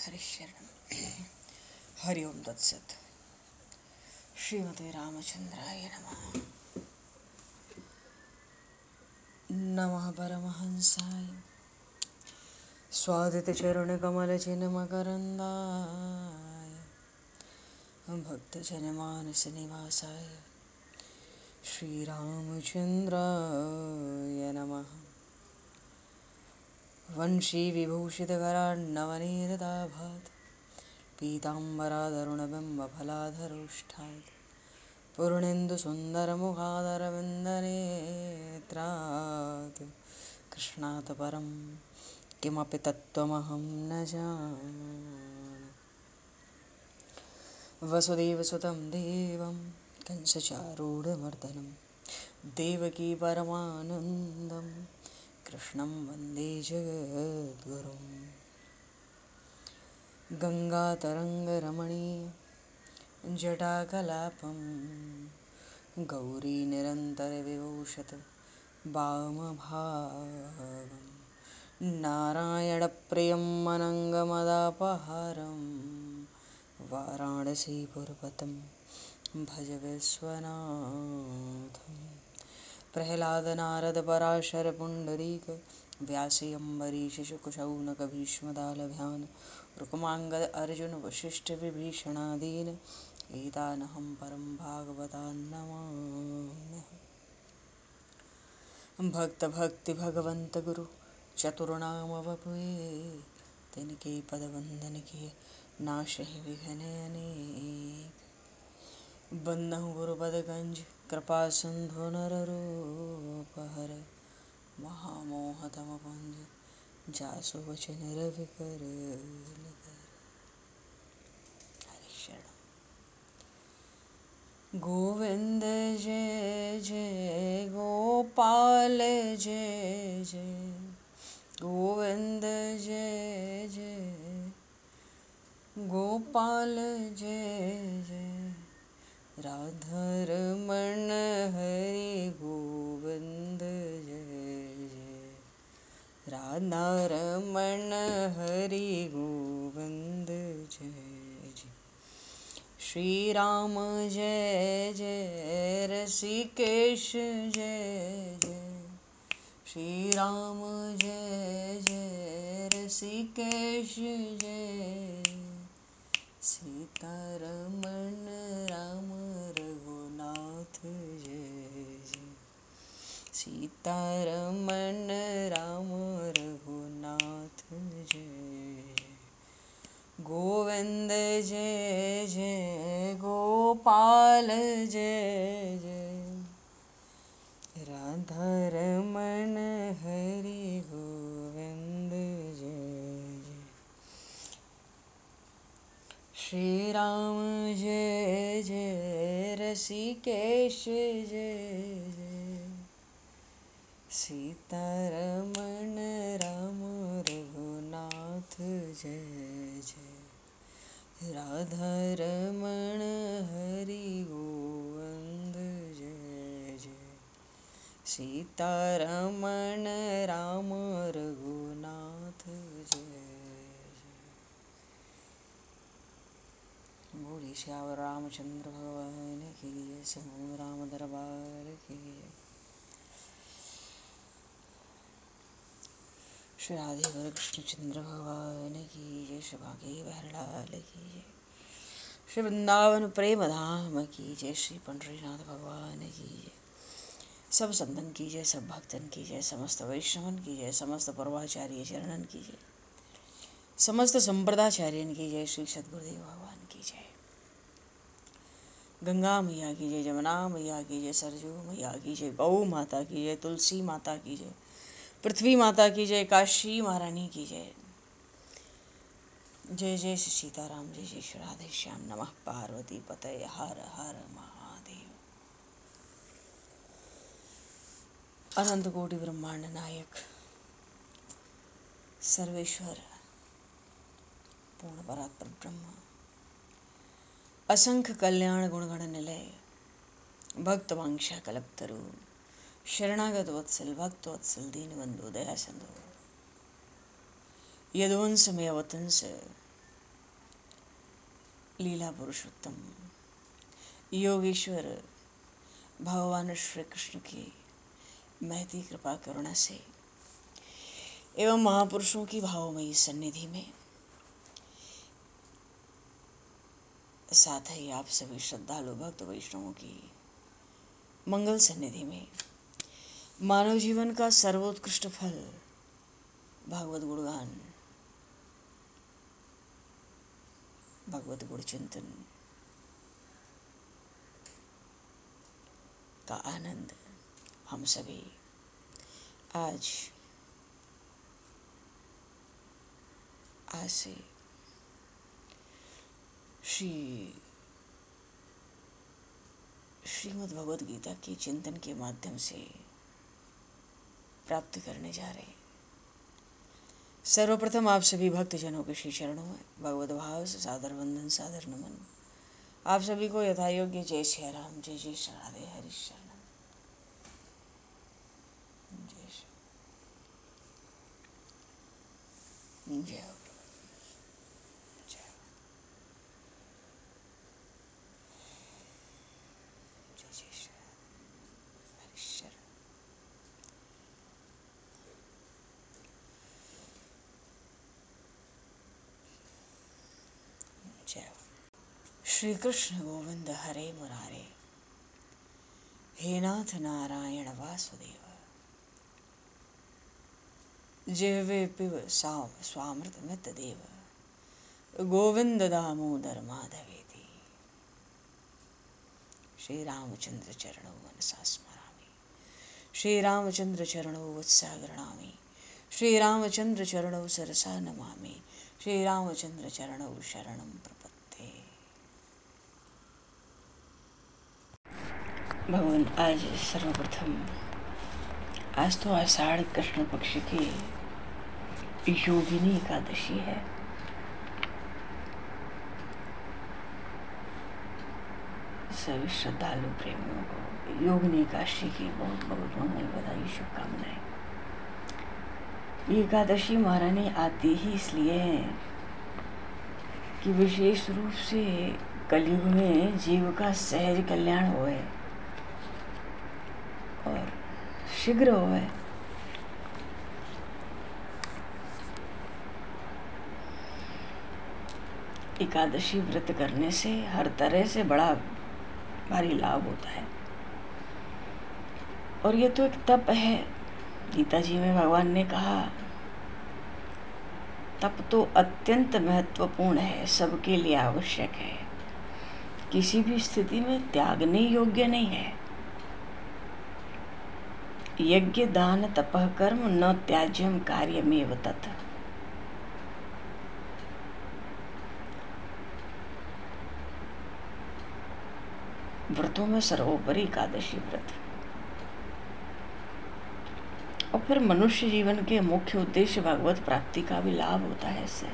हरिशरणं हरि ओम तत्सत। श्रीमते रामचंद्राय नमः। नमः परमहंसाय स्वादितचरणकमलचिन्मकरन्दाय भक्तजनमानसनिवासाय श्रीरामचन्द्राय नमः। वंशीविभूषितकरान्नवनीरदाभात् पीताम्बरादरुणबिम्बफलाधरोष्ठात् पूर्णेन्दुसुन्दरमुखादरविन्दनेत्रात् कृष्णात् परं किमपि तत्त्वमहं न जाने। वसुदेवसुतं देवं कंसचारूढमर्दनं देवकी परमानन्दं कृष्णं वन्दे जगद्गुरुं। गङ्गातरङ्गरमणीय जटाकलापं गौरीनिरन्तरविभूषत वामभागं नारायणप्रियं अनङ्गमदापहारं वाराणसीपुरपतं भज विश्वनाथं। प्रह्लादनारदपराशरपुण्डरीक व्यासि अम्बरीशशुकशौनकभीष्मदालभ्यान् रुक्माङ्गद अर्जुन वसिष्ठ विभीषणादीन् एतानहं परं भागवतान् नमाम्यहम्। भक्त भक्ति भगवंत गुरु चतुर्नाम वपुए तिनके पद वंदन किए नाशहि विघ्न अनेक। बंदहु गुरुपद गंज कृपा सिंधु नररूप हर महामोह तम पुंज जासु वचन रवि कर। गोविंद जय जय गोपाल जय जय गोविंद जय जय गोपाल जय जय राधारमण हरि गोविंद जय जय राधारमण हरि गोविंद जय जय। श्री राम जय जय ऋषिकेश जय जय श्री राम जय जय ऋषिकेश जय सीतारमण राम रघुनाथ जय जय सीतारमण राम रघुनाथ जय। गोविंद जय जय गोपाल जय जय राधारमण हरि गोविंद जय जय। श्री राम जय जय ऋषिकेश जय जय सीतारमण राम रघुनाथ जय जय राधारमण हरि गोविंद जय जय सीतारमण राम रघुनाथ जय जय। बोलिए श्यावर रामचंद्र भगवान की जय। समूह राम दरबार की जय। श्री राधे वर कृष्णचंद्र भगवान की जय। श्री भागे बहरलाल की जय। श्री वृंदावन प्रेम धाम की जय। श्री पंडरीनाथ भगवान की जय। सब संतन की जय, सब भक्तन की जय, समस्त वैष्णवन की जय, समस्त पूर्वाचार्य चरणन की जय, समस्त संप्रदाचार्यन की जय। श्री सद्गुरुदेव भगवान की जय। गंगा मैया की जय, जमुना मैया की जय, सरजू मैया की जय, गौ माता की जय, तुलसी माता की जय, पृथ्वी माता की जय, काशी महारानी की जय। जय जय श्री सीताराम, जय जय श्री राधे श्याम। नमः पार्वती पतये हर हर महादेव। अनंत कोटि ब्रह्मांड नायक सर्वेश्वर पूर्ण परात्पर ब्रह्म असंख्य कल्याण गुणगण निलय भक्त वांछा कल्पतरु शरणागत वत्सल भक्त वत्सल दीनबंधु दया सिंधु यदुवंश में अवतंस लीला पुरुषोत्तम योगेश्वर भगवान श्री कृष्ण की महती कृपा करुणा से एवं महापुरुषों की भावमयी सन्निधि में, साथ ही आप सभी श्रद्धालु भक्त वैष्णवों की मंगल सन्निधि में, मानव जीवन का सर्वोत्कृष्ट फल भागवत गुणगान, भगवत गुण चिंतन का आनंद हम सभी आज से श्रीमद् भगवद गीता के चिंतन के माध्यम से प्राप्त करने जा रहे हैं। सर्वप्रथम आप सभी भक्तजनों के श्री चरणों में भगवत भाव से सादर वंदन, सादर नमन। आप सभी को यथा योग्य जय श्री राम, जय जय श्री राधे, हरि शरणम, जय श्री जय हो। श्री कृष्ण गोविंद हरे मुरारे, हे नाथ नारायण वासुदेव, जिह्वे पिब स्वामृतमित देव, गोविंद दामोदर माधवेति। श्री रामचंद्र चरणौ मनसा स्मरामि, श्री रामचंद्र चरणौ वत्सा गृह्णामि, श्री रामचंद्र चरणौ सरसा नमामि, श्री रामचंद्र चरणौ शरणं प्रपद्ये। भगवान आज सर्वप्रथम आज तो आषाढ़ कृष्ण पक्ष की योगिनी एकादशी है। सभी श्रद्धालु प्रेमियों को योगिनी एकादशी की बहुत बहुत मंगल बधाई, शुभकामनाएं। ये एकादशी महारानी आती ही इसलिए है कि विशेष रूप से कलयुग में जीव का सहज कल्याण होए और शीघ्र होए। एकादशी व्रत करने से हर तरह से बड़ा भारी लाभ होता है और ये तो एक तप है। गीता जी में भगवान ने कहा तप तो अत्यंत महत्वपूर्ण है, सबके लिए आवश्यक है, किसी भी स्थिति में त्यागने योग्य नहीं है। यज्ञ दान तपः कर्म न त्याज्यम कार्यमेव तत्। व्रतों में सर्वोपरि एकादशी व्रत। और फिर मनुष्य जीवन के मुख्य उद्देश्य भागवत प्राप्ति का भी लाभ होता है इससे,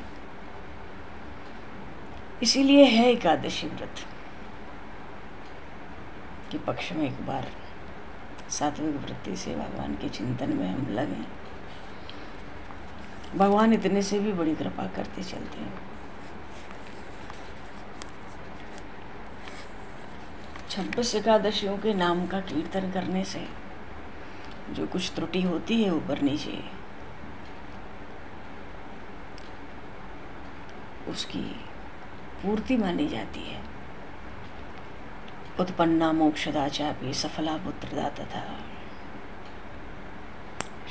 इसीलिए है एकादशी व्रत के पक्ष में एक बार सात्विक वृत्ति से भगवान के चिंतन में हम लगे। भगवान इतने से भी बड़ी कृपा करते चलते हैं। 26 एकादशियों के नाम का कीर्तन करने से जो कुछ त्रुटि होती है ऊपर नीचे, उसकी पूर्ति मानी जाती है। उत्पन्ना मोक्षदा चापि सफला पुत्रदा तथा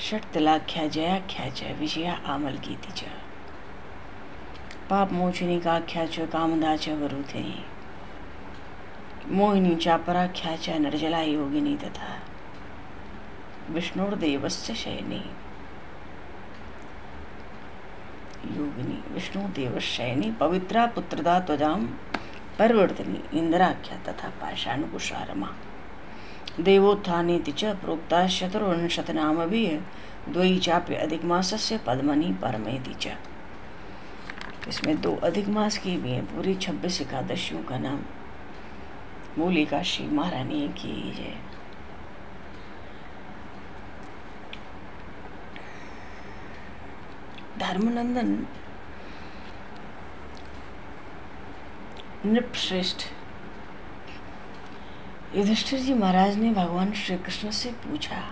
षट्तिलाख्या जयाख्या च विजया आमल कीति च पाप मोचनिकाख्या च कामदा च वरुधिनी मोहिनी चापराख्या च निर्जला योगिनी तथा विष्णुर्देवस्य शयनी योगिनी विष्णुदेवशयनी पवित्रा पुत्रदा त्वजाम परिवर्तनी इंद्राख्या तथा पाषाणकुशारमा देवोत्थानेति च प्रोक्ता चतुर्विंशतिनामभिः द्वयी चाप्य अधिक मासस्य पद्मनि परमेति च। इसमें 2 अधिक मास की भी है। पूरी 26 एकादशियों का नाम मूल एकादशी महारानी की जय। धर्मनंदन नृपश्रेष्ठ युधिष्ठिर जी महाराज ने भगवान श्री कृष्ण से पूछा,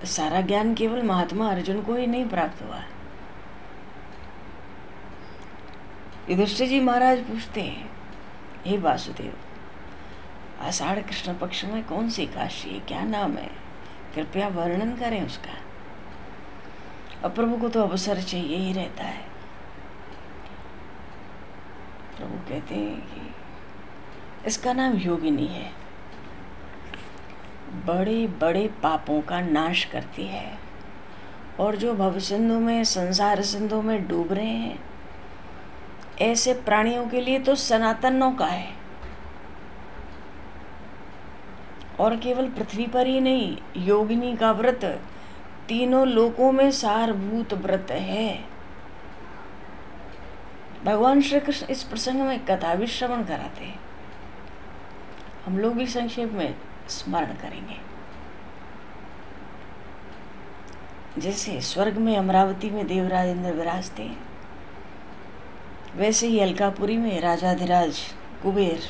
सारा ज्ञान केवल महात्मा अर्जुन को ही नहीं प्राप्त हुआ। युधिष्ठिर जी महाराज पूछते हैं, हे वासुदेव, आषाढ़ कृष्ण पक्ष में कौन सी काशी है, क्या नाम है, कृपया वर्णन करें उसका। अब प्रभु को तो अवसर चाहिए ही रहता है। प्रभु कहते हैं कि इसका नाम योगिनी है, बड़े बड़े पापों का नाश करती है, और जो भव सिंधु में, संसार सिंधु में डूब रहे हैं, ऐसे प्राणियों के लिए तो सनातन नौका है। और केवल पृथ्वी पर ही नहीं, योगिनी का व्रत तीनों लोकों में सारभूत व्रत है। भगवान श्री कृष्ण इस प्रसंग में कथा भी श्रवण कराते हैं, हम लोग भी संक्षेप में स्मरण करेंगे। जैसे स्वर्ग में अमरावती में देवराज इंद्र विराजते हैं, वैसे ही अलकापुरी में राजाधिराज कुबेर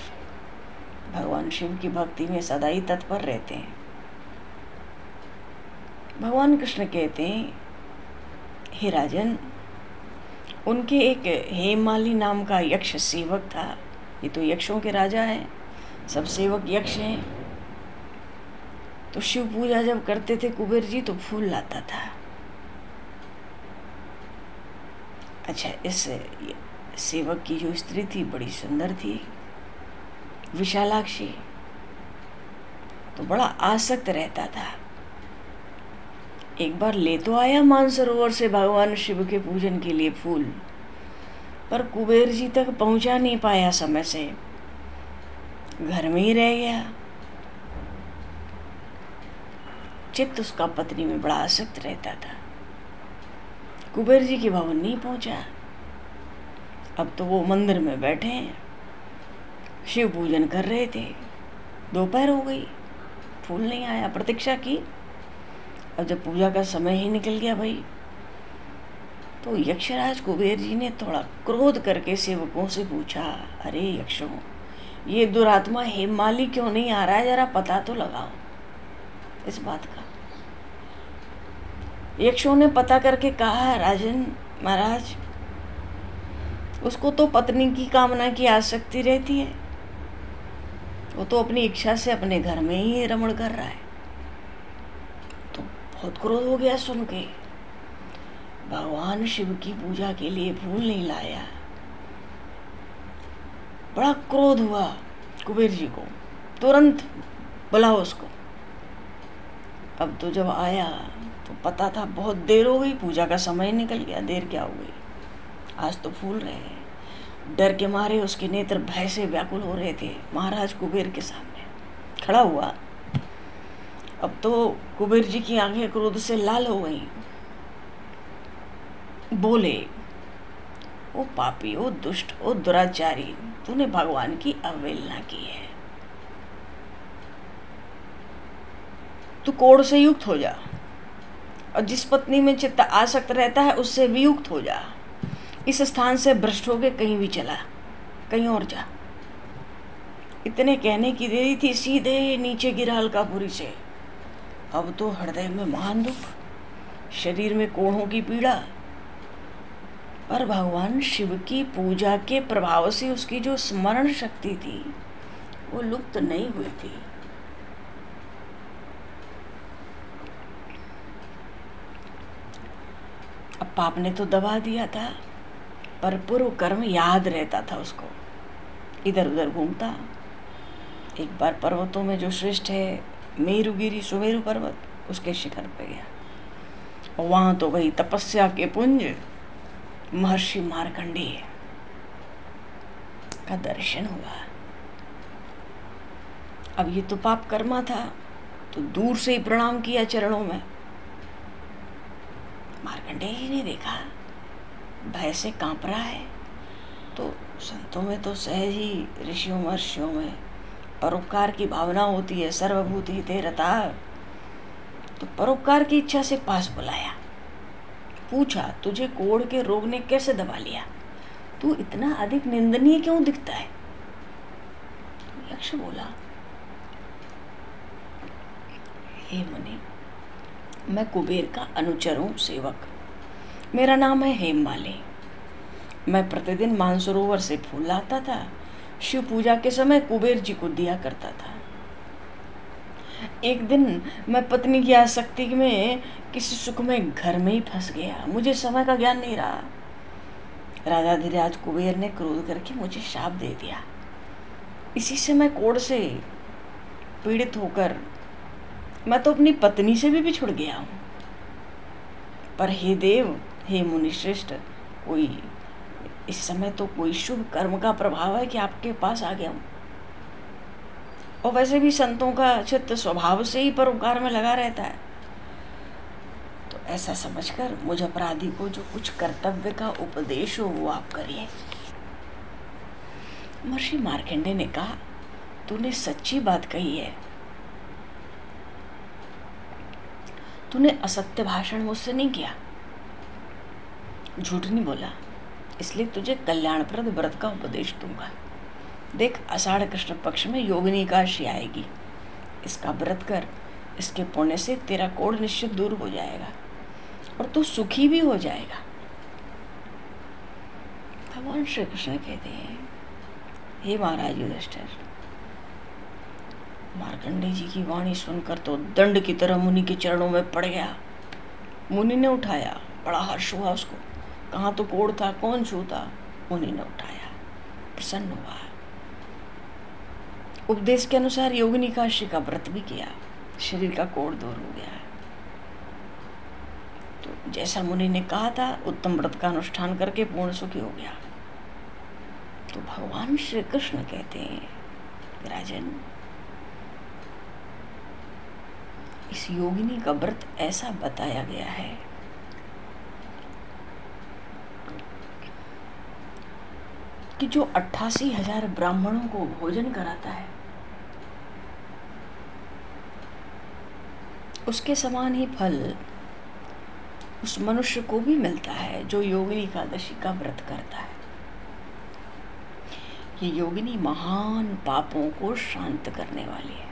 भगवान शिव की भक्ति में सदा ही तत्पर रहते हैं। भगवान कृष्ण कहते हैं, हे राजन, उनके एक हेमाली नाम का यक्ष सेवक था। ये तो यक्षों के राजा हैं, सब सेवक यक्ष हैं। तो शिव पूजा जब करते थे कुबेर जी तो फूल लाता था। अच्छा, इस सेवक की जो स्त्री थी बड़ी सुंदर थी, विशालाक्षी, तो बड़ा आसक्त रहता था। एक बार ले तो आया मानसरोवर से भगवान शिव के पूजन के लिए फूल, पर कुबेर जी तक पहुंचा नहीं पाया समय से, घर में ही रह गया। चित्त उसका पत्नी में बड़ा आसक्त रहता था, कुबेर जी के भवन नहीं पहुंचा। अब तो वो मंदिर में बैठे हैं, शिव पूजन कर रहे थे, दोपहर हो गई, फूल नहीं आया, प्रतीक्षा की। अब जब पूजा का समय ही निकल गया भाई, तो यक्षराज कुबेर जी ने थोड़ा क्रोध करके सेवकों से पूछा, अरे यक्षों, ये दुरात्मा हेमाली क्यों नहीं आ रहा है, जरा पता तो लगाओ इस बात का। यक्षों ने पता करके कहा, राजन महाराज, उसको तो पत्नी की कामना की आसक्ति रहती है, वो तो अपनी इच्छा से अपने घर में ही रमण कर रहा है। तो बहुत क्रोध हो गया सुन के, भगवान शिव की पूजा के लिए फूल नहीं लाया। बड़ा क्रोध हुआ कुबेर जी को, तुरंत बुलाओ उसको। अब तो जब आया तो पता था बहुत देर हो गई, पूजा का समय निकल गया, देर क्या हो गई, आज तो फूल रहे हैं। डर के मारे उसके नेत्र भय से व्याकुल हो रहे थे। महाराज कुबेर के सामने खड़ा हुआ। अब तो कुबेर जी की आंखें क्रोध से लाल हो गई। बोले, ओ पापी, ओ दुष्ट, ओ दुराचारी, तूने भगवान की अवहेलना की है। तू कोढ़ से युक्त हो जा, और जिस पत्नी में चित्त आसक्त रहता है उससे वियुक्त हो जा। इस स्थान से भ्रष्ट होके कहीं भी चला, कहीं और जा। इतने कहने की देरी थी, सीधे नीचे गिरा अलकापुरी से। अब तो हृदय में महान दुख, शरीर में कोढ़ों की पीड़ा, पर भगवान शिव की पूजा के प्रभाव से उसकी जो स्मरण शक्ति थी वो लुप्त नहीं हुई थी। अब पाप ने तो दबा दिया था, पर पूर्व कर्म याद रहता था उसको। इधर उधर घूमता। एक बार पर्वतों में जो श्रेष्ठ है मेरुगिरी, सुमेरु पर्वत, उसके शिखर पे गया, और वहां तो वही तपस्या के पुंज महर्षि मार्कंडेय का दर्शन हुआ। अब ये तो पाप कर्मा था, तो दूर से ही प्रणाम किया चरणों में। मार्कंडेय ही ने देखा, भय से कांप रहा है। तो संतों में तो सहज ही, ऋषियों महर्षियों में परोपकार की भावना होती है, सर्वभूत हिते रता। तो परोपकार की इच्छा से पास बुलाया, पूछा, तुझे कोढ़ के रोग ने कैसे दबा लिया? तू इतना अधिक निंदनीय क्यों दिखता है? यक्ष बोला, हे मुनि, मैं कुबेर का अनुचर हूँ, सेवक। मेरा नाम है हेममाली। मैं प्रतिदिन मानसरोवर से फूल लाता था, शिव पूजा के समय कुबेर जी को दिया करता था। एक दिन मैं पत्नी की आसक्ति में किसी सुख में घर में ही फंस गया। मुझे समय का ज्ञान नहीं रहा। राजाधिराज कुबेर ने क्रोध करके मुझे शाप दे दिया। इसी से मैं कोढ़ से पीड़ित होकर मैं तो अपनी पत्नी से भी बिछुड़ गया हूँ। पर हे देव, हे मुनिश्रेष्ठ, कोई इस समय तो कोई शुभ कर्म का प्रभाव है कि आपके पास आ गया हूँ। और वैसे भी संतों का चित्त स्वभाव से ही परोपकार में लगा रहता है। तो ऐसा समझकर मुझ अपराधी को जो कुछ कर्तव्य का उपदेश हो वो आप करिए। महर्षि मार्कंडेय ने कहा, तूने सच्ची बात कही है। तूने असत्य भाषण मुझसे नहीं किया, झूठ नहीं बोला, इसलिए तुझे कल्याणप्रद व्रत का उपदेश दूंगा। देख, आषाढ़ कृष्ण पक्ष में योगिनी एकादशी आएगी। इसका व्रत कर, इसके पुण्य से तेरा कोढ़ निश्चित दूर हो जाएगा और तू सुखी भी हो जाएगा। भगवान श्री कृष्ण कहते हैं, हे महाराज युधिष्ठिर, मार्कंडेय जी की वाणी सुनकर तो दंड की तरह मुनि के चरणों में पड़ गया। मुनि ने उठाया, बड़ा हर्ष हुआ उसको। कहाँ तो कोढ़ था, कौन छूता? मुनि ने उठाया, प्रसन्न हुआ। उपदेश के अनुसार योगिनी एकादशी का व्रत भी किया, शरीर का कोढ़ दूर हो गया। तो जैसा मुनि ने कहा था, उत्तम व्रत का अनुष्ठान करके पूर्ण सुखी हो गया। तो भगवान श्री कृष्ण कहते हैं, राजन, इस योगिनी का व्रत ऐसा बताया गया है कि जो 88,000 ब्राह्मणों को भोजन कराता है, उसके समान ही फल उस मनुष्य को भी मिलता है जो योगिनी एकादशी का व्रत करता है। ये योगिनी महान पापों को शांत करने वाली है,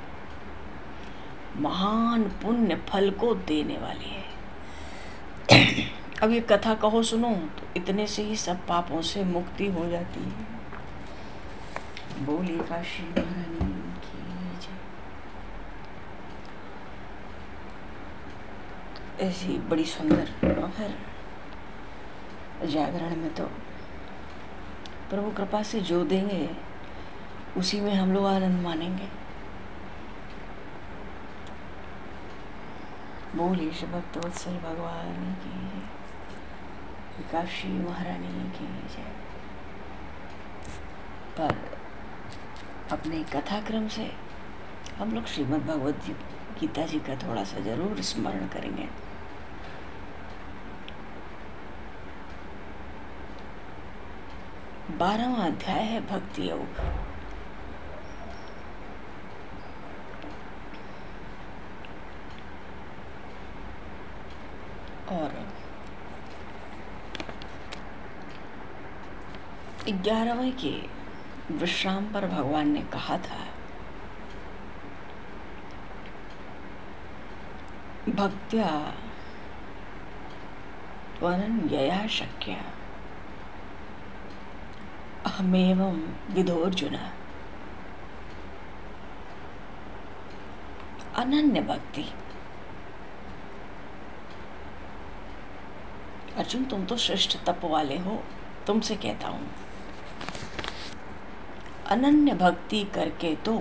महान पुण्य फल को देने वाली है। अब ये कथा कहो सुनो तो इतने से ही सब पापों से मुक्ति हो जाती है। बोलिए काशी महारानी की जय। ऐसी बड़ी सुंदर, फिर जागरण में तो प्रभु कृपा से जो देंगे उसी में हम लोग आनंद मानेंगे। बोलिए श्री भक्तवत्सल भगवान की, काशी महारानी की जय। पर अपने कथाक्रम से हम लोग श्रीमद् भगवद गीता जी का थोड़ा सा जरूर स्मरण करेंगे। बारहवां अध्याय है भक्ति योग। और 11वें के विश्राम पर भगवान ने कहा था, भक्त्या त्वनन्यया शक्या अहमेवं विदोर्जुन। अनन्य भक्ति। अर्जुन, तुम तो श्रेष्ठ तप वाले हो, तुमसे कहता हूं, अनन्य भक्ति करके तो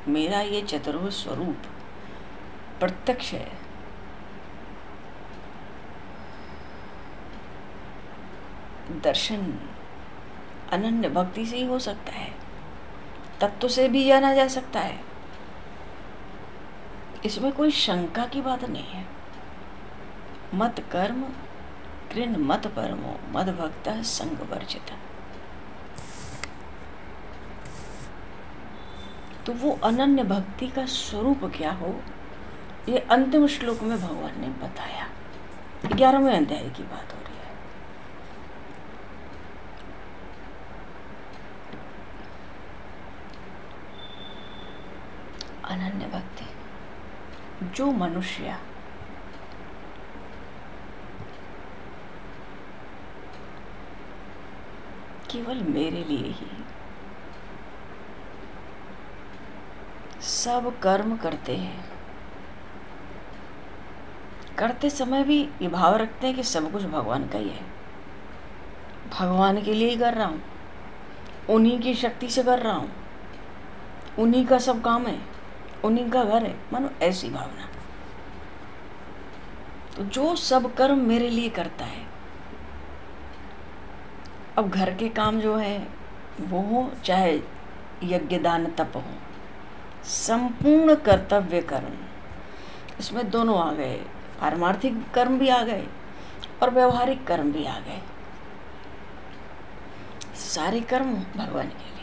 मेरा ये चतुर्भुज स्वरूप प्रत्यक्ष है। दर्शन अनन्य भक्ति से ही हो सकता है, तत्व से भी जाना जा सकता है, इसमें कोई शंका की बात नहीं है। मत कर्म कृण मत परमो मद भक्त संग वर्जित। तो वो अनन्य भक्ति का स्वरूप क्या हो, ये अंतिम श्लोक में भगवान ने बताया। 11वें अध्याय की बात हो रही है। जो मनुष्य केवल मेरे लिए ही सब कर्म करते हैं, करते समय भी ये भाव रखते हैं कि सब कुछ भगवान का ही है, भगवान के लिए ही कर रहा हूँ, उन्हीं की शक्ति से कर रहा हूँ, उन्हीं का सब काम है, उन्हीं का घर है, मानो ऐसी भावना। तो जो सब कर्म मेरे लिए करता है, अब घर के काम जो है वो हो चाहे यज्ञ दान तप हो, संपूर्ण कर्तव्य कर्म, इसमें दोनों आ गए, पारमार्थिक कर्म भी आ गए और व्यवहारिक कर्म भी आ गए। सारे कर्म भगवान के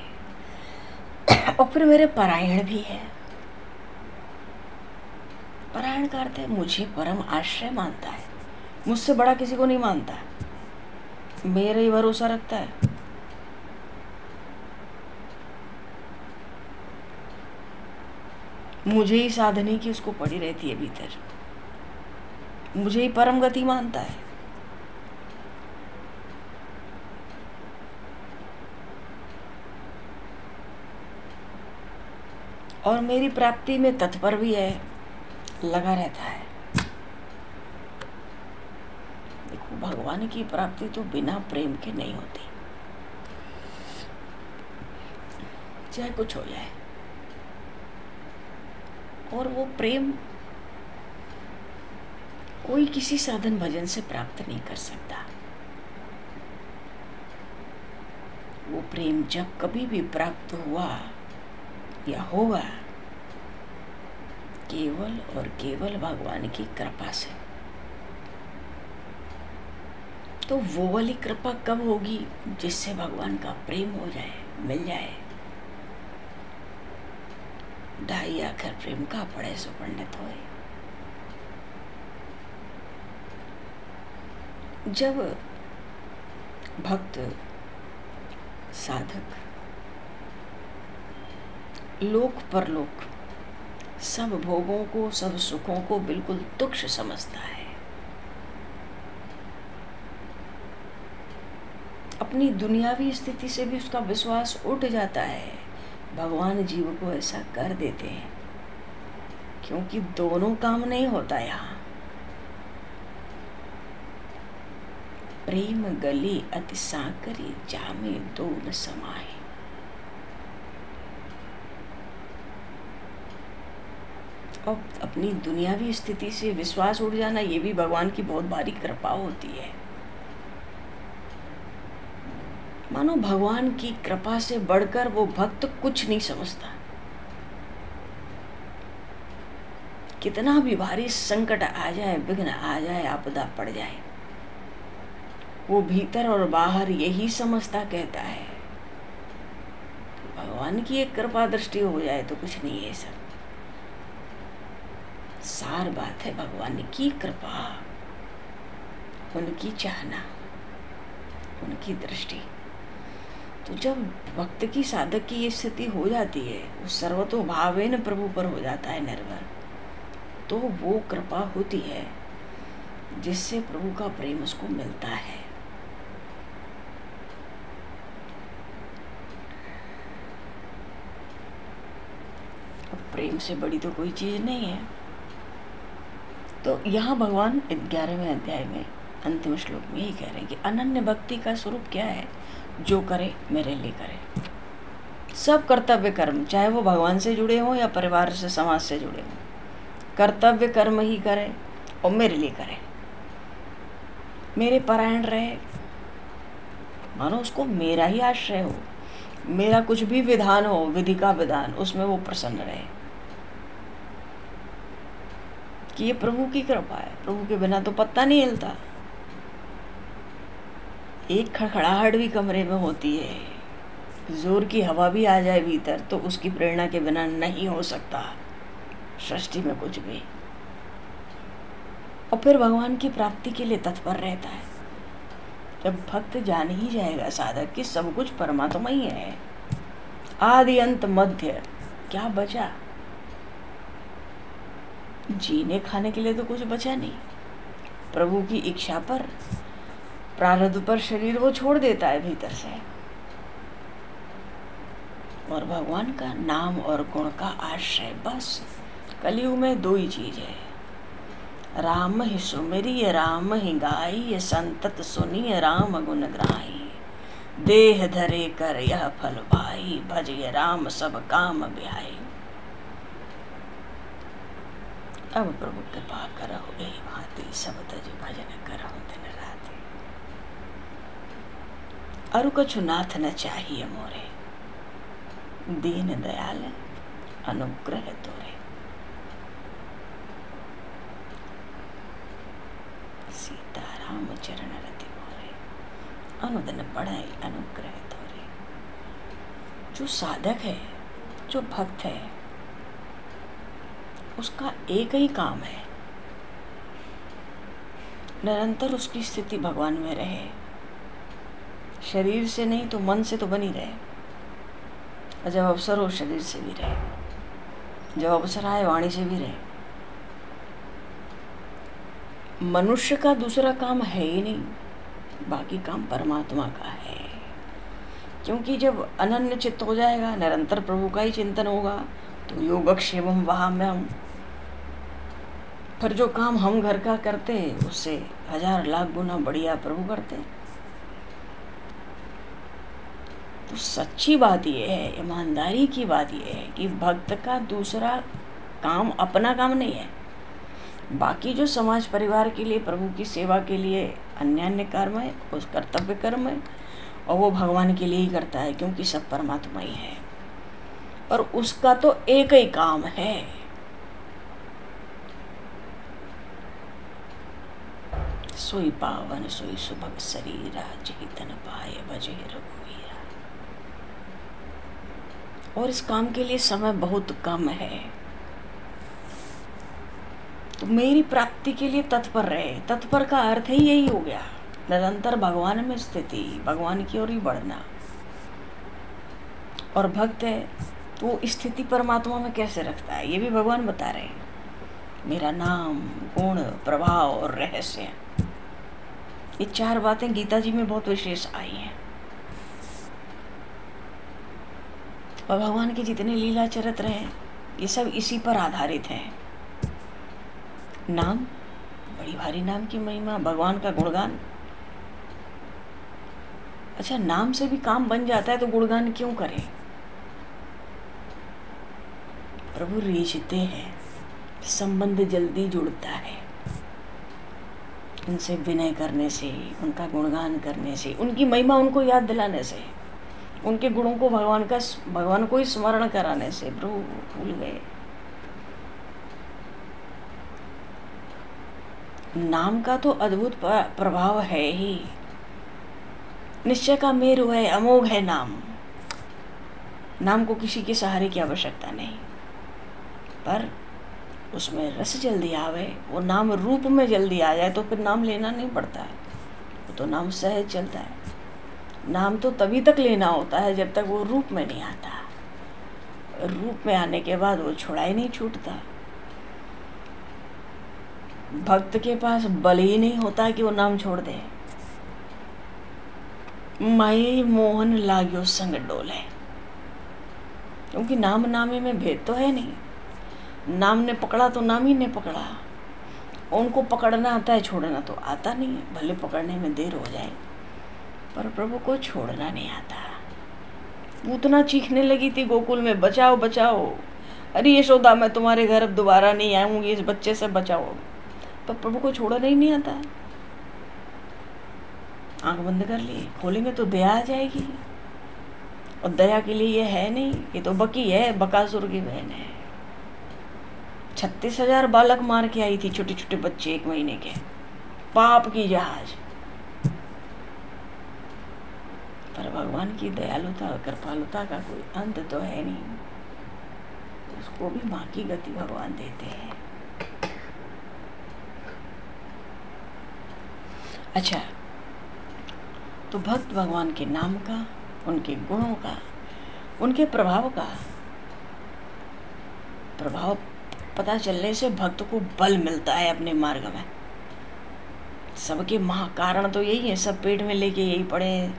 लिए। और फिर मेरे परायण भी है। परायण का अर्थ है मुझे परम आश्रय मानता है, मुझसे बड़ा किसी को नहीं मानता, मेरा ही भरोसा रखता है। मुझे ही साधने की उसको पड़ी रहती है भीतर, मुझे ही परम गति मानता है। और मेरी प्राप्ति में तत्पर भी है, लगा रहता है। देखो, भगवान की प्राप्ति तो बिना प्रेम के नहीं होती, चाहे कुछ हो जाए। और वो प्रेम कोई किसी साधन भजन से प्राप्त नहीं कर सकता। वो प्रेम जब कभी भी प्राप्त हुआ या होगा, केवल और केवल भगवान की कृपा से। तो वो वाली कृपा कब होगी? जिससे भगवान का प्रेम हो जाए, मिल जाए। ढाई आखिर प्रेम का पड़े सो पंडित होए। जब भक्त साधक लोक परलोक सब भोगों को, सब सुखों को बिल्कुल तुच्छ समझता है, अपनी दुनियावी स्थिति से भी उसका विश्वास उठ जाता है, भगवान जीव को ऐसा कर देते हैं। क्योंकि दोनों काम नहीं होता यहाँ। प्रेम गली अति साकरी, जामे दो न समाए। और अपनी दुनियावी स्थिति से विश्वास उठ जाना, ये भी भगवान की बहुत भारी कृपा होती है। मानो भगवान की कृपा से बढ़कर वो भक्त कुछ नहीं समझता। कितना भी भारी संकट आ जाए, विघ्न आ जाए, आपदा पड़ जाए, वो भीतर और बाहर यही समझता कहता है, भगवान की एक कृपा दृष्टि हो जाए तो कुछ नहीं है। सब सार बात है भगवान की कृपा, उनकी चाहना, उनकी दृष्टि। तो जब भक्त की, साधक की ये स्थिति हो जाती है, वो सर्वतो भावेन प्रभु पर हो जाता है निर्भर, तो वो कृपा होती है जिससे प्रभु का प्रेम उसको मिलता है। अब प्रेम से बड़ी तो कोई चीज नहीं है। तो यहाँ भगवान 11वें अध्याय में अंतिम श्लोक में यही कह रहे हैं कि अनन्य भक्ति का स्वरूप क्या है? जो करे मेरे लिए करे। सब कर्तव्य कर्म, चाहे वो भगवान से जुड़े हों या परिवार से, समाज से जुड़े हों, कर्तव्य कर्म ही करे और मेरे लिए करे, मेरे परायण रहे, मानो उसको मेरा ही आश्रय हो, मेरा कुछ भी विधान हो, विधि का विधान, उसमें वो प्रसन्न रहे कि ये प्रभु की कृपा है। प्रभु के बिना तो पत्ता नहीं हिलता। एक खड़खड़ाहट भी कमरे में होती है, जोर की हवा भी आ जाए भीतर, तो उसकी प्रेरणा के बिना नहीं हो सकता सृष्टि में कुछ भी। और फिर भगवान की प्राप्ति के लिए तत्पर रहता है। जब भक्त जान ही जाएगा साधक कि सब कुछ परमात्मा ही है, आदि अंत मध्य, क्या बचा? जीने खाने के लिए तो कुछ बचा नहीं। प्रभु की इच्छा पर, प्रारब्ध पर शरीर वो छोड़ देता है भीतर से, और भगवान का नाम और गुण का आश्रय। बस कलयुग में दो ही चीज है, राम ही सुमिरिय राम ही गाई, संतत सुनिय राम गुण ग्राही, देह धरे कर यह फल पाई, भजिय राम सब काम बिहाई। अब प्रभु कृपा करहु एहि भांति, सब तज भजन करहु दिन राति। अरु कछु नाथ न चाहिए मोरे, दीन दयाल अनुग्रह तोरे। सीताराम चरण रति मोरे, अनुदिन बढ़ाई अनुग्रह तोरे। जो साधक है, जो भक्त है, उसका एक ही काम है, निरंतर उसकी स्थिति भगवान में रहे। शरीर से नहीं तो मन से तो बनी रहे, और जब अवसर हो शरीर से भी रहे, जब अवसर आए वाणी से भी रहे। मनुष्य का दूसरा काम है ही नहीं, बाकी काम परमात्मा का है। क्योंकि जब अनन्य चित्त हो जाएगा, निरंतर प्रभु का ही चिंतन होगा, तो योगक्षेमम वहाम्यहम्। फिर जो काम हम घर का करते हैं उससे 1000 लाख गुना बढ़िया प्रभु करते हैं। तो सच्ची बात यह है, ईमानदारी की बात यह है कि भक्त का दूसरा काम अपना काम नहीं है। बाकी जो समाज परिवार के लिए, प्रभु की सेवा के लिए अन्य अन्य कर्म है, उस कर्तव्य कर्म है, और वो भगवान के लिए ही करता है, क्योंकि सब परमात्मा ही है। और उसका तो एक ही काम है, सोई पावन सोई सुभग शरीरा, जहि तन पाए भजे रघुवीरा। और इस काम के लिए समय बहुत कम है, तो मेरी प्राप्ति के लिए तत्पर रहे। तत्पर का अर्थ ही यही हो गया, निरंतर भगवान में स्थिति, भगवान की ओर ही बढ़ना। और भक्त है तो वो स्थिति परमात्मा में कैसे रखता है, ये भी भगवान बता रहे हैं। मेरा नाम, गुण, प्रभाव और रहस्य, ये 4 बातें गीता जी में बहुत विशेष आई हैं। और भगवान के जितने लीला चरित्र हैं, ये सब इसी पर आधारित हैं। नाम, बड़ी भारी नाम की महिमा, भगवान का गुणगान। अच्छा, नाम से भी काम बन जाता है तो गुणगान क्यों करें? प्रभु रीझते हैं, संबंध जल्दी जुड़ता है उनसे विनय करने से, उनका गुणगान करने से, उनकी महिमा उनको याद दिलाने से, उनके गुणों को भगवान को ही स्मरण कराने से। प्रभु भूल गए। नाम का तो अद्भुत प्रभाव है ही, निश्चय का मेरु है, अमोघ है नाम। नाम को किसी के सहारे की आवश्यकता नहीं, पर उसमें रस जल्दी आवे, वो नाम रूप में जल्दी आ जाए तो फिर नाम लेना नहीं पड़ता है, वो तो नाम सहज चलता है। नाम तो तभी तक लेना होता है जब तक वो रूप में नहीं आता। रूप में आने के बाद वो छुड़ाई नहीं छूटता। भक्त के पास बल ही नहीं होता कि वो नाम छोड़ दे। माई मोहन लाग्यो संग डोले, क्योंकि नाम नामे में भेद तो है नहीं। नाम ने पकड़ा तो नाम ही ने पकड़ा। उनको पकड़ना आता है, छोड़ना तो आता नहीं है। भले पकड़ने में देर हो जाए, पर प्रभु को छोड़ना नहीं आता। पूतना चीखने लगी थी गोकुल में, बचाओ बचाओ, अरे यशोदा मैं तुम्हारे घर अब दोबारा नहीं आऊंगी, इस बच्चे से बचाओ। पर प्रभु को छोड़ना ही नहीं आता। आंख बंद कर लिए, खोलेंगे तो दया आ जाएगी, और दया के लिए ये है नहीं, ये तो बकी है, बकासुर की बहन है। 36,000 बालक मार के आई थी, छोटे छोटे बच्चे 1 महीने के, पाप की जहाज। पर भगवान की दयालुता और कृपालुता का कोई अंत तो है नहीं, उसको भी माँ की गति भगवान देते हैं। अच्छा, तो भक्त भगवान के नाम का, उनके गुणों का, उनके प्रभाव का, प्रभाव पता चलने से भक्त को बल मिलता है अपने मार्ग में। सबके महाकारण तो यही है, सब पेट में लेके यही पड़े हैं।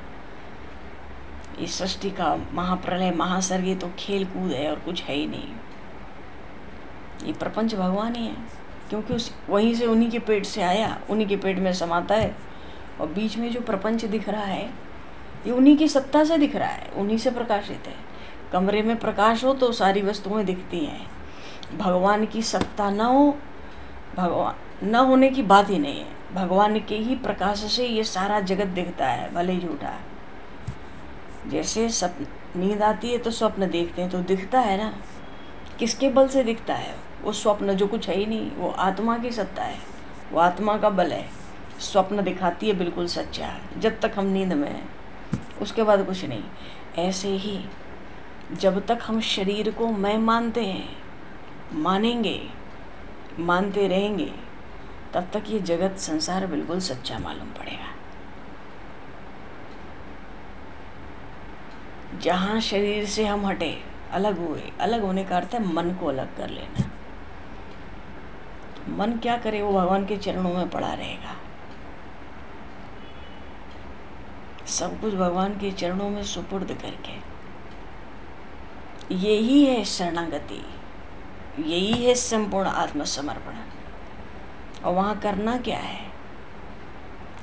इस सृष्टि का महाप्रलय महासर्ग ये तो खेल कूद है और कुछ है ही नहीं। ये प्रपंच भगवान ही है, क्योंकि वहीं से उन्हीं के पेट से आया, उन्हीं के पेट में समाता है। और बीच में जो प्रपंच दिख रहा है ये उन्हीं की सत्ता से दिख रहा है, उन्हीं से प्रकाशित है। कमरे में प्रकाश हो तो सारी वस्तुएं दिखती हैं। भगवान की सत्ता न हो, भगवान न होने की बात ही नहीं है। भगवान के ही प्रकाश से ये सारा जगत दिखता है, भले झूठा। जैसे नींद आती है तो स्वप्न देखते हैं तो दिखता है ना, किसके बल से दिखता है? वो स्वप्न जो कुछ है ही नहीं, वो आत्मा की सत्ता है, वो आत्मा का बल है। स्वप्न दिखाती है बिल्कुल सच्चा, जब तक हम नींद में हैं, उसके बाद कुछ नहीं। ऐसे ही जब तक हम शरीर को मैं मानते हैं, मानेंगे, मानते रहेंगे, तब तक ये जगत संसार बिल्कुल सच्चा मालूम पड़ेगा। जहाँ शरीर से हम हटे, अलग हुए, अलग होने का अर्थ है मन को अलग कर लेना। तो मन क्या करे? वो भगवान के चरणों में पड़ा रहेगा। सब कुछ भगवान के चरणों में सुपुर्द करके, यही है शरणागति, यही है संपूर्ण आत्मसमर्पण। और वहाँ करना क्या है?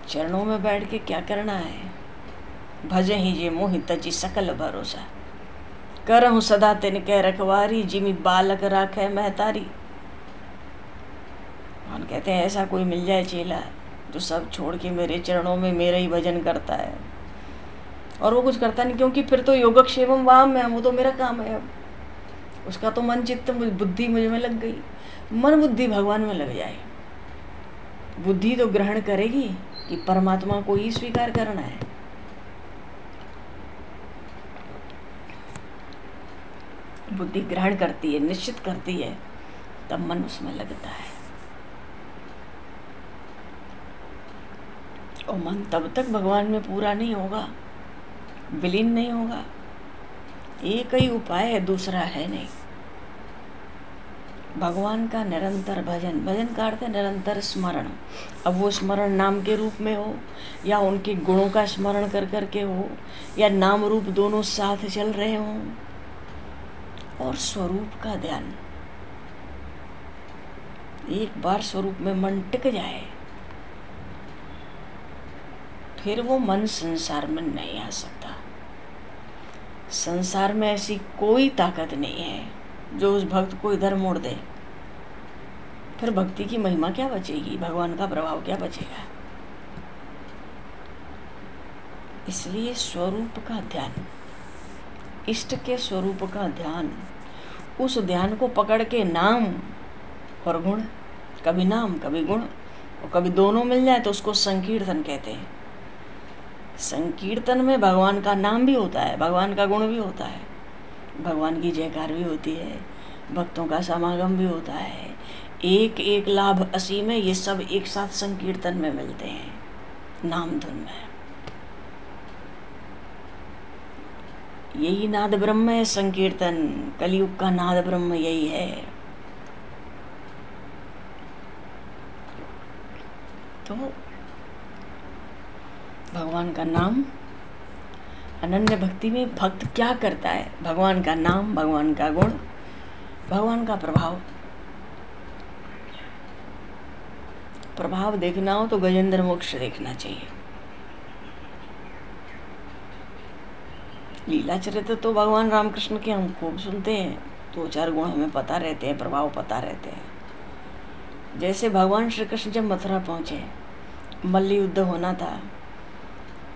चरणों में बैठ के क्या करना है? भजे ही जे मोहि तजी सकल भरोसा, करहूँ सदा तिनके रखवारी, जिमि बालक राखे महतारी। हम कहते हैं ऐसा कोई मिल जाए चेला जो सब छोड़ के मेरे चरणों में मेरा ही भजन करता है। और वो कुछ करता नहीं, क्योंकि फिर तो योगक्षेमम वाम में, वो तो मेरा काम है। अब उसका तो मन चित्त बुद्धि मुझ में लग गई। मन बुद्धि भगवान में लग जाए, बुद्धि तो ग्रहण करेगी कि परमात्मा को ही स्वीकार करना है। बुद्धि ग्रहण करती है, निश्चित करती है, तब मन उसमें लगता है। और मन तब तक भगवान में पूरा नहीं होगा, विलीन नहीं होगा। एक ही उपाय है, दूसरा है नहीं। भगवान का निरंतर भजन, भजन का अर्थ है निरंतर स्मरण। अब वो स्मरण नाम के रूप में हो या उनके गुणों का स्मरण कर करके हो, या नाम रूप दोनों साथ चल रहे हों, और स्वरूप का ध्यान। एक बार स्वरूप में मन टिक जाए, फिर वो मन संसार में नहीं आ सकता। संसार में ऐसी कोई ताकत नहीं है जो उस भक्त को इधर मोड़ दे। फिर भक्ति की महिमा क्या बचेगी? भगवान का प्रभाव क्या बचेगा? इसलिए स्वरूप का ध्यान, इष्ट के स्वरूप का ध्यान, उस ध्यान को पकड़ के नाम और गुण, कभी नाम कभी गुण, और कभी दोनों मिल जाए तो उसको संकीर्तन कहते हैं। संकीर्तन में भगवान का नाम भी होता है, भगवान का गुण भी होता है, भगवान की जयकार भी होती है, भक्तों का समागम भी होता है। एक एक लाभ असीम है, ये सब एक साथ संकीर्तन में मिलते हैं, नाम धुन में। यही नाद ब्रह्म है संकीर्तन, कलयुग का नाद ब्रह्म यही है। तो भगवान का नाम, अनन्य भक्ति में भक्त क्या करता है? भगवान का नाम, भगवान का गुण, भगवान का प्रभाव। प्रभाव देखना हो तो गजेंद्र मोक्ष देखना चाहिए। लीला चरित्र तो भगवान रामकृष्ण के हम खूब सुनते हैं, 2-4 गुण हमें पता रहते हैं, प्रभाव पता रहते हैं। जैसे भगवान श्री कृष्ण जब मथुरा पहुंचे, मल्ल युद्ध होना था,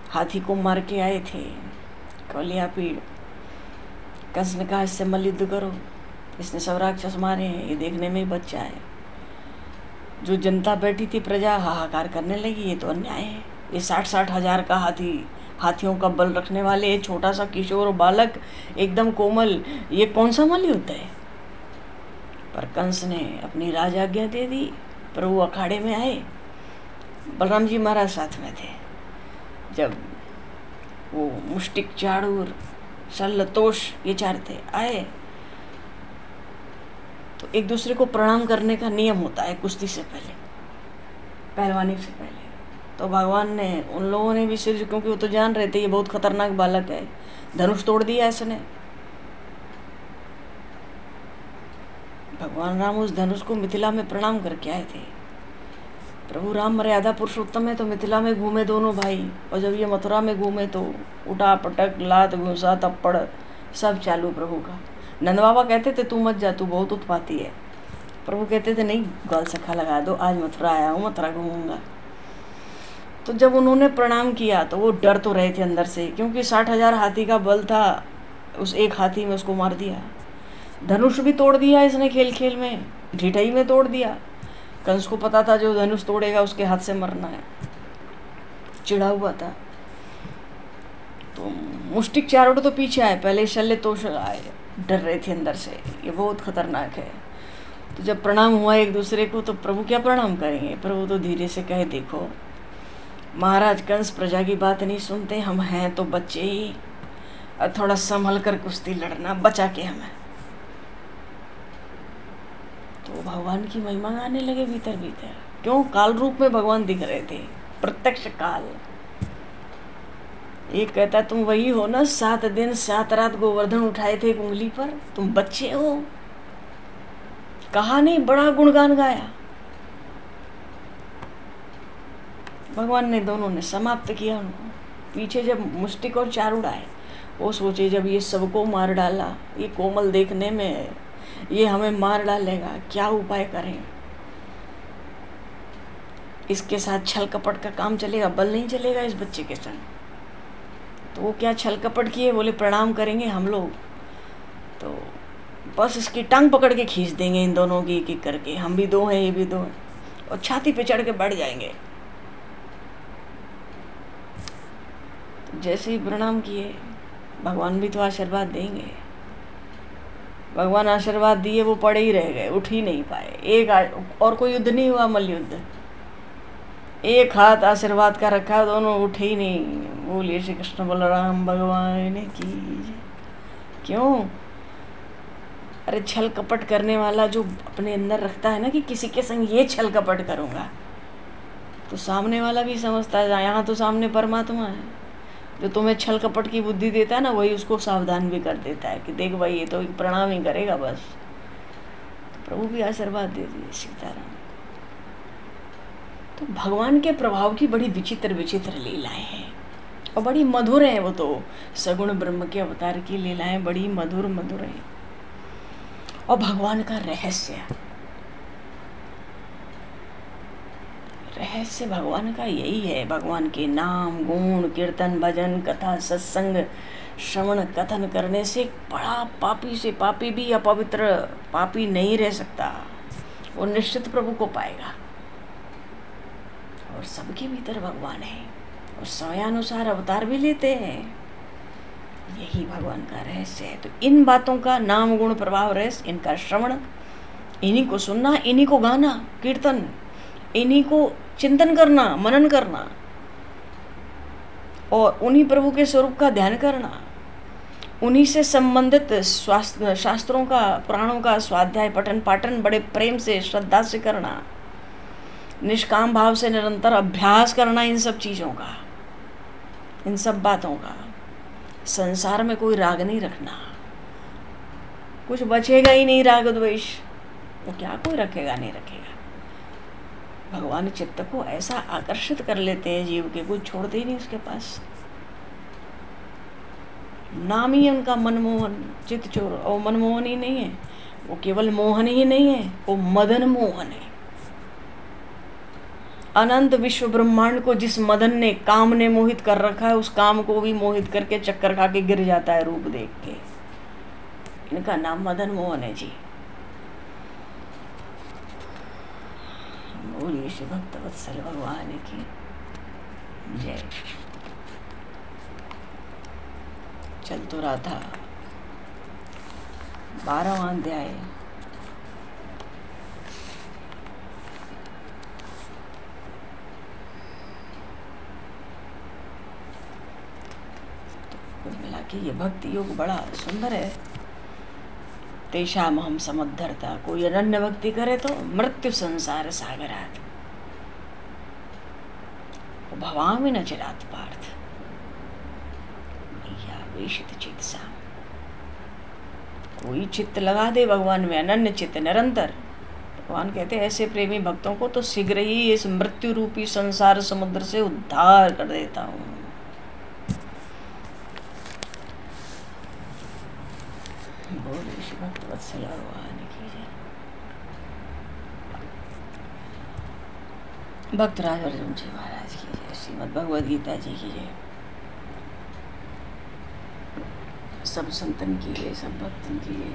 हाथी को मार के आए थे, कौलिया पीड़, कंस ने कहा इससे मल्ल युद्ध करो, इसने सब राक्षस मारे हैं, ये देखने में ही बच्चा है। जो जनता बैठी थी, प्रजा हाहाकार करने लगी, ये तो अन्याय है, ये 60-60 हजार का हाथियों का बल रखने वाले छोटा सा किशोर बालक एकदम कोमल, ये कौन सा मल्ल युद्ध है? पर कंस ने अपनी राजाज्ञा दे दी। प्रभु अखाड़े में आए, बलराम जी महाराज साथ में थे। जब वो मुष्टिक, चाड़ूर, शल्य, तोष, ये 4 थे, आए तो एक दूसरे को प्रणाम करने का नियम होता है कुश्ती से पहले, पहलवानी से पहले। तो भगवान ने, उन लोगों ने भी सिर, क्योंकि वो तो जान रहे थे ये बहुत खतरनाक बालक है, धनुष तोड़ दिया इसने। भगवान राम उस धनुष को मिथिला में प्रणाम करके आए थे। प्रभु राम मर्यादा पुरुषोत्तम है, तो मिथिला में घूमे दोनों भाई, और जब ये मथुरा में घूमे तो उठा पटक, लात घूसा, थप्पड़ सब चालू प्रभु का। नंद बाबा कहते थे तू मत जा, तू बहुत उत्पाती है। प्रभु कहते थे नहीं, गाल सखा लगा दो, आज मथुरा आया हूँ, मथुरा घूमूंगा। तो जब उन्होंने प्रणाम किया तो वो डर तो रहे थे अंदर से, क्योंकि 60,000 हाथी का बल था, उस एक हाथी में उसको मार दिया। धनुष भी तोड़ दिया इसने, खेल खेल में ढिठाई में तोड़ दिया। कंस को पता था जो धनुष तोड़ेगा उसके हाथ से मरना है, चिढ़ा हुआ था। तो मुष्टिक चारों तो पीछे आए, पहले शल्य तोष आए, डर रहे थे अंदर से, ये बहुत खतरनाक है। तो जब प्रणाम हुआ एक दूसरे को, तो प्रभु क्या प्रणाम करेंगे? प्रभु तो धीरे से कहे, देखो महाराज कंस प्रजा की बात नहीं सुनते, हम हैं तो बच्चे ही, और थोड़ा संभल कर कुश्ती लड़ना, बचा के हमें। तो भगवान की महिमा गाने लगे भीतर भीतर। क्यों? काल रूप में भगवान दिख रहे थे, प्रत्यक्ष काल। एक कहता तुम वही हो ना, 7 दिन 7 रात गोवर्धन उठाए थे एक उंगली पर, तुम बच्चे हो। कहा नहीं, बड़ा गुणगान गाया। भगवान ने, दोनों ने समाप्त किया उनको। पीछे जब मुष्टिक और चारूढ़ आए, वो सोचे जब ये सबको मार डाला, ये कोमल देखने में, ये हमें मार डालेगा, क्या उपाय करें? इसके साथ छल कपट का काम चलेगा, बल नहीं चलेगा इस बच्चे के संग। तो वो क्या छल कपट किए, बोले प्रणाम करेंगे हम लोग, तो बस इसकी टांग पकड़ के खींच देंगे इन दोनों की एक एक करके, हम भी 2 हैं ये भी 2 हैं, और छाती पे चढ़ के बढ़ जाएंगे। तो जैसे ही प्रणाम किए, भगवान भी तो आशीर्वाद देंगे। भगवान आशीर्वाद दिए, वो पड़े ही रह गए, उठ ही नहीं पाए। और कोई युद्ध नहीं हुआ, मल्ल युद्ध। एक हाथ आशीर्वाद का रखा, दोनों उठे ही नहीं। बोलिए श्री कृष्ण बलराम भगवान की। क्यों? अरे छल कपट करने वाला जो अपने अंदर रखता है ना कि किसी के संग ये छल कपट करूँगा, तो सामने वाला भी समझता है यहाँ तो सामने परमात्मा है। जो तुम्हें छल कपट की बुद्धि देता है ना, वही उसको सावधान भी कर देता है कि देख भाई ये तो प्रणाम ही करेगा बस। तो प्रभु भी आशीर्वाद दे दिए, सीताराम। तो भगवान के प्रभाव की बड़ी विचित्र विचित्र लीलाएं हैं, और बड़ी मधुर हैं। वो तो सगुण ब्रह्म के अवतार की लीलाएं बड़ी मधुर मधुर हैं। और भगवान का रहस्य भगवान का यही है। भगवान के नाम, गुण, कीर्तन, भजन, कथा, सत्संग, श्रवण, कथन करने से बड़ा पापी से पापी भी अपवित्र पापी नहीं रह सकता, वो निश्चित प्रभु को पाएगा। और सबके भीतर भगवान है, और समयानुसार अवतार भी लेते हैं। यही भगवान का रहस्य है। तो इन बातों का नाम, गुण, प्रभाव, रहस्य, इनका श्रवण, इन्हीं को सुनना, इन्हीं को गाना, कीर्तन, इन्हीं को चिंतन करना, मनन करना, और उन्हीं प्रभु के स्वरूप का ध्यान करना, उन्हीं से संबंधित शास्त्रों का, पुराणों का स्वाध्याय, पठन पाठन बड़े प्रेम से, श्रद्धा से करना, निष्काम भाव से निरंतर अभ्यास करना इन सब चीज़ों का, इन सब बातों का। संसार में कोई राग नहीं रखना, कुछ बचेगा ही नहीं राग द्वेष, तो क्या कोई रखेगा? नहीं रखेगा। भगवान चित्त को ऐसा आकर्षित कर लेते हैं जीव के, कोई छोड़ते ही नहीं उसके पास। नाम ही है उनका मनमोहन, चित्त चोर। और मनमोहन ही नहीं है वो, केवल मोहन ही नहीं है, वो मदन मोहन है। अनंत विश्व ब्रह्मांड को जिस मदन ने, काम ने मोहित कर रखा है, उस काम को भी मोहित करके चक्कर खा के गिर जाता है रूप देख के। इनका नाम मदन मोहन है जी। बोलिए श्री भक्त वत्सल भगवान की जय। चल तो रहा था 12वां अध्याय। तो कुल मिला के ये भक्ति योग बड़ा सुंदर है। तेषाम हम समुद्धरता। कोई अनन्य भक्ति करे तो मृत्यु संसार सागरात भवामि न चिरात पार्थ मैया वेशित चित सा। कोई चित्त लगा दे भगवान में, अनन्य चित्त निरंतर, भगवान कहते हैं ऐसे प्रेमी भक्तों को तो शीघ्र ही इस मृत्यु रूपी संसार समुद्र से उद्धार कर देता हूँ। बोले श्री भक्त वत्सल भगवान की जय। भक्तराज अर्जुन जी महाराज की जय। श्रीमद् भगवद गीता जी की जय। सब संतन की जय, सब भक्तन की जय।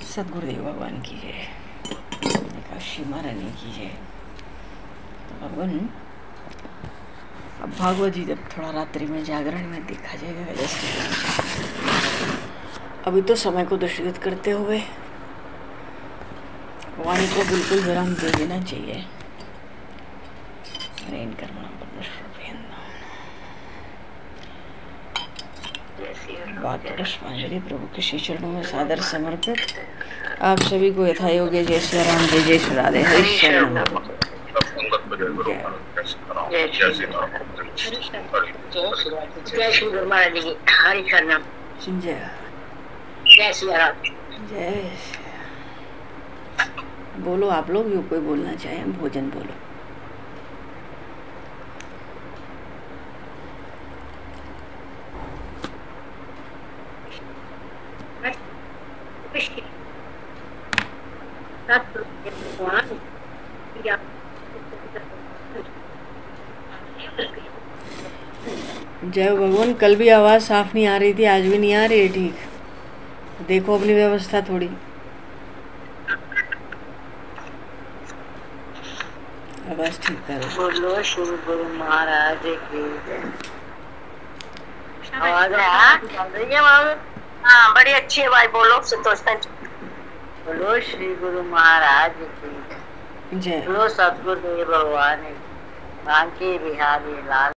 सदगुरुदेव भगवान की जय। काशी महारानी की जय। तो भगवान अब भागवत जी जब थोड़ा रात्रि में जागरण में देखा जाएगा जैसे अभी तो समय को दृष्टिगत करते हुए वाणी को बिल्कुल विराम दे देना चाहिए। पुष्पांजलि प्रभु के श्री चरणों में सादर समर्पित। आप सभी को यथा योग्य जय श्री राम, जय जय श्री राधे, हरि शरण। जय श्री गुरु महाराज जी, हरि शरण। जय जय श्री राम। जय। बोलो आप लोग, यो कोई बोलना चाहे, भोजन बोलो। जय भगवान। कल भी आवाज साफ नहीं आ रही थी, आज भी नहीं आ रही है ठीक। देखो अपनी व्यवस्था थोड़ी। आवाज ठीक करो। बोलो श्री गुरु महाराज की आवाज है। हाँ बड़ी अच्छी है भाई, बोलो संतोष। बोलो श्री गुरु महाराज की जय। बोलो सतगुरुदेव भगवान बांके बिहारी लाल।